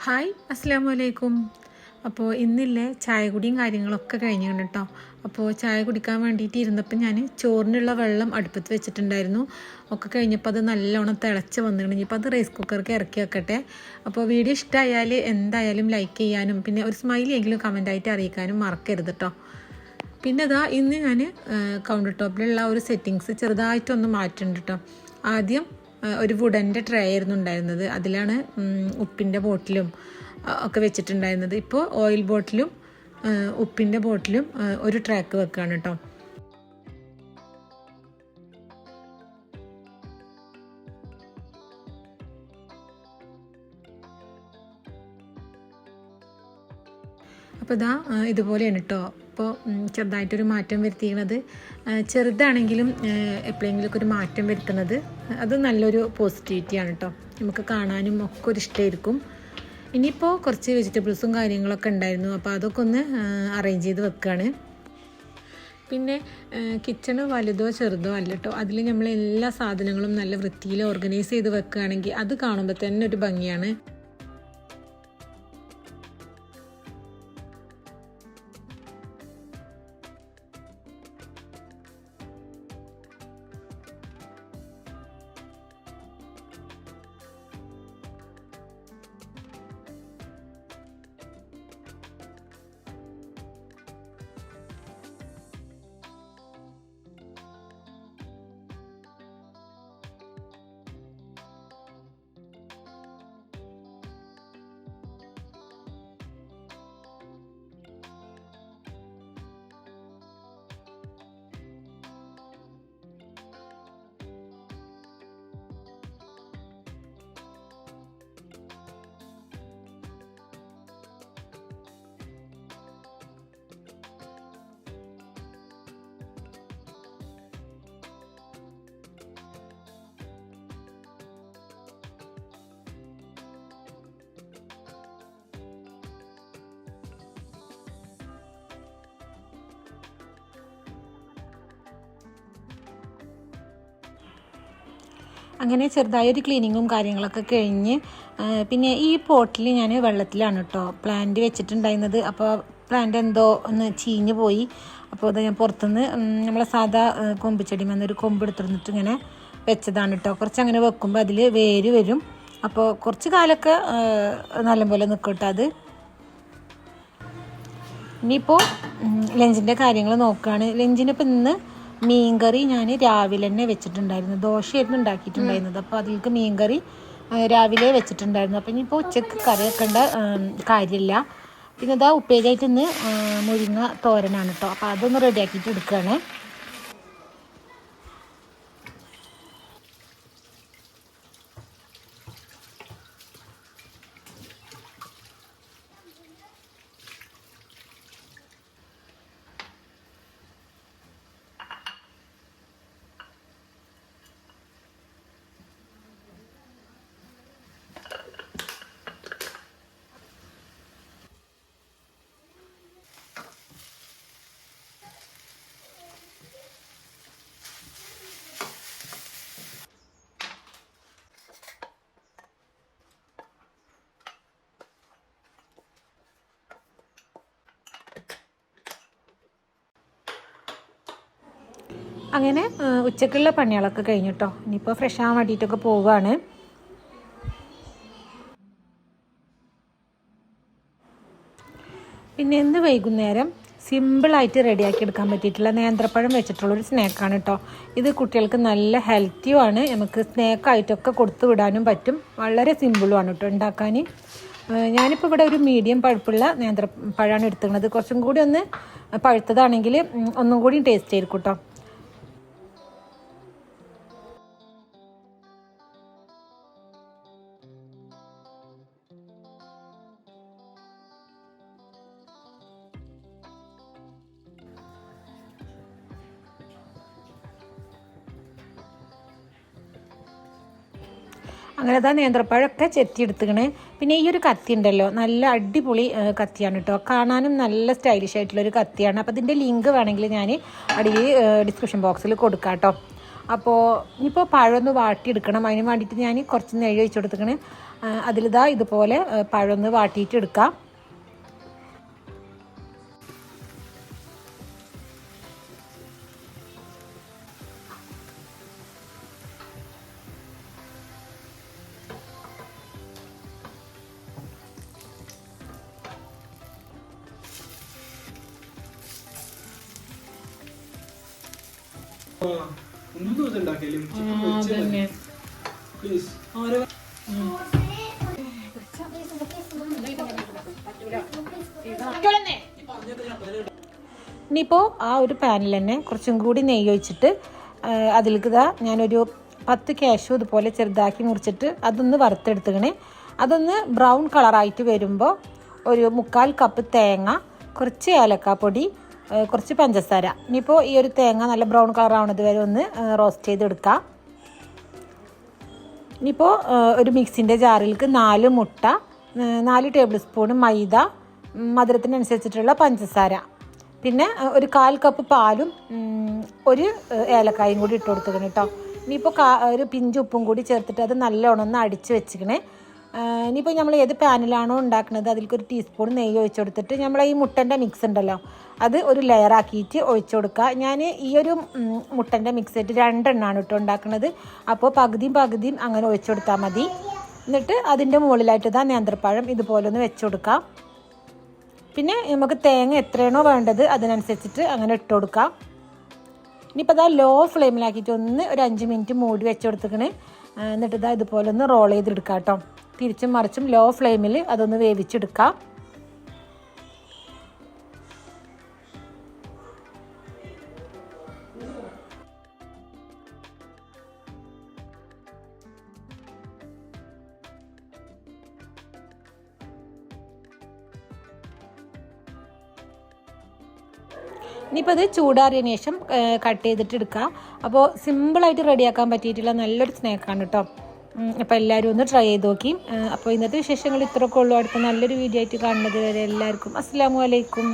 Hi അസ്സലാമു അലൈക്കും. അപ്പോൾ ഇന്നില്ലേ ചായ കുടിയും കാര്യങ്ങളൊക്കെ കഴിഞ്ഞാണ് കേട്ടോ. അപ്പോൾ ചായ കുടിക്കാൻ വേണ്ടിയിട്ട് ഇരുന്നപ്പോൾ ഞാൻ ചോറിനുള്ള വെള്ളം അടുപ്പത്ത് വെച്ചിട്ടുണ്ടായിരുന്നു. ഒക്കെ കഴിഞ്ഞപ്പോൾ അത് നല്ലോണം തിളച്ച് വന്നിട്ടുണ്ട്. ഇപ്പോൾ അത് റൈസ് കുക്കർക്ക് ഇറക്കി വെക്കട്ടെ. അപ്പോൾ വീഡിയോ ഇഷ്ടമായാൽ എന്തായാലും ലൈക്ക് ചെയ്യാനും പിന്നെ ഒരു സ്മൈലിയെങ്കിലും കമൻറ്റായിട്ട് അറിയിക്കാനും മറക്കരുത് കേട്ടോ. പിന്നെ ഇന്ന് ഞാൻ കൗണ്ടർ ടോപ്പിലുള്ള ഒരു സെറ്റിങ്സ് ചെറുതായിട്ടൊന്ന് മാറ്റുന്നുണ്ട് കേട്ടോ. ആദ്യം ഒരു വുഡൻ്റെ ട്രേ ആയിരുന്നു ഉണ്ടായിരുന്നത്. അതിലാണ് ഉപ്പിൻ്റെ ബോട്ടിലും ഒക്കെ വെച്ചിട്ടുണ്ടായിരുന്നത്. ഇപ്പോൾ ഓയിൽ ബോട്ടിലും ഉപ്പിൻ്റെ ബോട്ടിലും ഒരു ട്രാക്ക് വെക്കുകയാണ് കേട്ടോ. അപ്പോൾ ഇതുപോലെയാണ് കേട്ടോ. അപ്പോൾ ചെറുതായിട്ടൊരു മാറ്റം വരുത്തിയിരിക്കുന്നത്. ചെറുതാണെങ്കിലും എപ്പോഴെങ്കിലുമൊക്കെ ഒരു മാറ്റം വരുത്തുന്നത് അത് നല്ലൊരു പോസിറ്റിവിറ്റിയാണ് കേട്ടോ. നമുക്ക് കാണാനും ഒക്കെ ഒരു ഇഷ്ടമായിരിക്കും. ഇനിയിപ്പോൾ കുറച്ച് വെജിറ്റബിൾസും കാര്യങ്ങളൊക്കെ ഉണ്ടായിരുന്നു. അപ്പോൾ അതൊക്കെ ഒന്ന് അറേഞ്ച് ചെയ്ത് വെക്കുകയാണ്. പിന്നെ കിച്ചണ് വലുതോ ചെറുതോ അല്ല കേട്ടോ. അതിൽ നമ്മൾ എല്ലാ സാധനങ്ങളും നല്ല വൃത്തിയിൽ ഓർഗനൈസ് ചെയ്ത് വെക്കുകയാണെങ്കിൽ അത് കാണുമ്പോൾ തന്നെ ഒരു ഭംഗിയാണ്. അങ്ങനെ ചെറുതായൊരു ക്ലീനിങ്ങും കാര്യങ്ങളൊക്കെ കഴിഞ്ഞ് പിന്നെ ഈ പോട്ടിൽ ഞാൻ വെള്ളത്തിലാണ് കേട്ടോ പ്ലാന്റ് വെച്ചിട്ടുണ്ടായിരുന്നത്. അപ്പോൾ പ്ലാന്റ് എന്തോ ഒന്ന് ചീഞ്ഞ് പോയി. അപ്പോൾ അത് ഞാൻ പുറത്തുനിന്ന് നമ്മളെ സാധാ കൊമ്പ് വന്നൊരു കൊമ്പ് എടുത്തിരുന്നിട്ട് ഇങ്ങനെ വെച്ചതാണ് കേട്ടോ. കുറച്ച് അങ്ങനെ വെക്കുമ്പോൾ അതിൽ വേര് വരും. അപ്പോൾ കുറച്ച് കാലമൊക്കെ നല്ലപോലെ നിൽക്കും കേട്ടോ അത്. ഇനിയിപ്പോൾ ലഞ്ചിൻ്റെ കാര്യങ്ങൾ നോക്കുകയാണ്. ലഞ്ചിനിപ്പോൾ ഇന്ന് മീൻകറി ഞാൻ രാവിലെ തന്നെ വെച്ചിട്ടുണ്ടായിരുന്നു. ദോശയായിരുന്നു ഉണ്ടാക്കിയിട്ടുണ്ടായിരുന്നത്. അപ്പോൾ അതിലേക്ക് മീൻകറി രാവിലെ വെച്ചിട്ടുണ്ടായിരുന്നു. അപ്പോൾ ഇനിയിപ്പോൾ ഉച്ചക്ക് കറി വെക്കേണ്ട കാര്യമില്ല. പിന്നെ ഉപ്പേരിയായിട്ട് ഇന്ന് മുരിങ്ങ തോരനാണ് കേട്ടോ. അപ്പോൾ അതൊന്ന് റെഡിയാക്കിയിട്ട് എടുക്കുകയാണ്. അങ്ങനെ ഉച്ചക്കുള്ള പണികളൊക്കെ കഴിഞ്ഞു കേട്ടോ. ഇനിയിപ്പോൾ ഫ്രഷ് ആവാൻ വേണ്ടിയിട്ടൊക്കെ പോവുകയാണ്. പിന്നെ ഇന്ന് വൈകുന്നേരം സിമ്പിളായിട്ട് റെഡിയാക്കി എടുക്കാൻ പറ്റിയിട്ടുള്ള നേന്ത്രപ്പഴം വെച്ചിട്ടുള്ളൊരു സ്നാക്കാണ് കേട്ടോ. ഇത് കുട്ടികൾക്ക് നല്ല ഹെൽത്തിയുമാണ്. നമുക്ക് സ്നാക്കായിട്ടൊക്കെ കൊടുത്തു വിടാനും പറ്റും. വളരെ സിമ്പിളുമാണ് കേട്ടോ ഉണ്ടാക്കാൻ. ഞാനിപ്പോൾ ഇവിടെ ഒരു മീഡിയം പഴുപ്പുള്ള നേന്ത്രപ്പഴമാണ് എടുത്തിരുന്നത്. കുറച്ചും കൂടി ഒന്ന് പഴുത്തതാണെങ്കിൽ ഒന്നും കൂടി ടേസ്റ്റ് ആയിരിക്കും കേട്ടോ. അങ്ങനെ നേന്ത്രപ്പഴമൊക്കെ ചെത്തിയെടുത്തുകണേ. പിന്നെ ഈ ഒരു കത്തി ഉണ്ടല്ലോ നല്ല അടിപൊളി കത്തിയാണ് കേട്ടോ. കാണാനും നല്ല സ്റ്റൈലിഷ് ആയിട്ടുള്ളൊരു കത്തിയാണ്. അപ്പോൾ ഇതിൻ്റെ ലിങ്ക് വേണമെങ്കിൽ ഞാൻ അടിയിൽ ഡിസ്ക്രിപ്ഷൻ ബോക്സിൽ കൊടുക്കാം കേട്ടോ. അപ്പോൾ ഇനിയിപ്പോൾ പഴം ഒന്ന് വാട്ടിയെടുക്കണം. അതിന് വേണ്ടിയിട്ട് ഞാൻ കുറച്ച് നെയ്യ് ഒഴിച്ച് കൊടുത്തിക്കണ്. അതിലിതാ ഇതുപോലെ പഴം ഒന്ന് വാട്ടിയിട്ട് എടുക്കാം. ഇനിയിപ്പോൾ ആ ഒരു പാനിൽ തന്നെ കുറച്ചും കൂടി നെയ്യ് ഒഴിച്ചിട്ട് അതിലേക്ക് ഞാനൊരു 10 കാഷ്യൂ ഇതുപോലെ ചെറുതാക്കി മുറിച്ചിട്ട് അതൊന്ന് വറുത്തെടുത്തുകണേ. അതൊന്ന് ബ്രൗൺ കളറായിട്ട് വരുമ്പോൾ ഒരു 1/4 കപ്പ് തേങ്ങ, കുറച്ച് ഏലക്കാപ്പൊടി, കുറച്ച് പഞ്ചസാര. ഇനിയിപ്പോൾ ഈ ഒരു തേങ്ങ നല്ല ബ്രൗൺ കളറാവുന്നത് വരെ ഒന്ന് റോസ്റ്റ് ചെയ്തെടുക്കാം. ഇനിയിപ്പോൾ ഒരു മിക്സിൻ്റെ ജാറിലേക്ക് 4 മുട്ട, 4 ടേബിൾ സ്പൂൺ മൈദ, മധുരത്തിനനുസരിച്ചിട്ടുള്ള പഞ്ചസാര, പിന്നെ ഒരു 1/4 കപ്പ് പാലും ഒരു ഏലക്കായും കൂടി ഇട്ട് കൊടുത്തിക്കണം കേട്ടോ. ഇനിയിപ്പോൾ ഒരു പിഞ്ച് ഉപ്പും കൂടി ചേർത്തിട്ട് അത് നല്ലോണം ഒന്ന് അടിച്ച് വെച്ചിക്കണേ. ഇനിയിപ്പോൾ നമ്മൾ ഏത് പാനിലാണോ ഉണ്ടാക്കുന്നത് അതിലേക്ക് ഒരു ടീസ്പൂൺ നെയ്യ് ഒഴിച്ച് കൊടുത്തിട്ട് നമ്മൾ ഈ മുട്ടൻ്റെ മിക്സ് ഉണ്ടല്ലോ അത് ഒരു ലെയറാക്കിയിട്ട് ഒഴിച്ചു കൊടുക്കുക. ഞാൻ ഈ ഒരു മുട്ടൻ്റെ മിക്സ് ആയിട്ട് 2 എണ്ണമാണ് കേട്ടോ ഉണ്ടാക്കുന്നത്. അപ്പോൾ പകുതിയും അങ്ങനെ ഒഴിച്ചു കൊടുത്താൽ മതി. എന്നിട്ട് അതിൻ്റെ മുകളിലായിട്ട് നേന്ത്രപ്പഴം ഇതുപോലെ ഒന്ന് വെച്ച് കൊടുക്കാം. പിന്നെ നമുക്ക് തേങ്ങ എത്രയാണോ വേണ്ടത് അതിനനുസരിച്ചിട്ട് അങ്ങനെ ഇട്ട് കൊടുക്കാം. ഇനിയിപ്പോൾ ലോ ഫ്ലെയിമിലാക്കിയിട്ട് ഒരു 5 മിനിറ്റ് മൂടി വെച്ച് കൊടുത്തിക്കണേ. എന്നിട്ട് ഇതുപോലെ ഒന്ന് റോൾ ചെയ്തെടുക്കാം കേട്ടോ. തിരിച്ചും മറിച്ചും ലോ ഫ്ലെയിമിൽ അതൊന്ന് വേവിച്ചെടുക്കാം. ഇനിയിപ്പോൾ അത് ചൂടാറിയതിന് ശേഷം കട്ട് ചെയ്തിട്ട് എടുക്കുക. അപ്പോൾ സിമ്പിളായിട്ട് റെഡിയാക്കാൻ പറ്റിയിട്ടുള്ള നല്ലൊരു സ്നാക്കാണ് കേട്ടോ. അപ്പോൾ എല്ലാവരും ഒന്ന് ട്രൈ ചെയ്ത് നോക്കി. അപ്പോൾ ഇന്നത്തെ വിശേഷങ്ങൾ ഇത്രയൊക്കെ ഉള്ളൂ. അടുത്ത നല്ലൊരു വീഡിയോ ആയിട്ട് കാണുന്നത് വരെ എല്ലാവർക്കും അസ്സലാമു അലൈക്കും.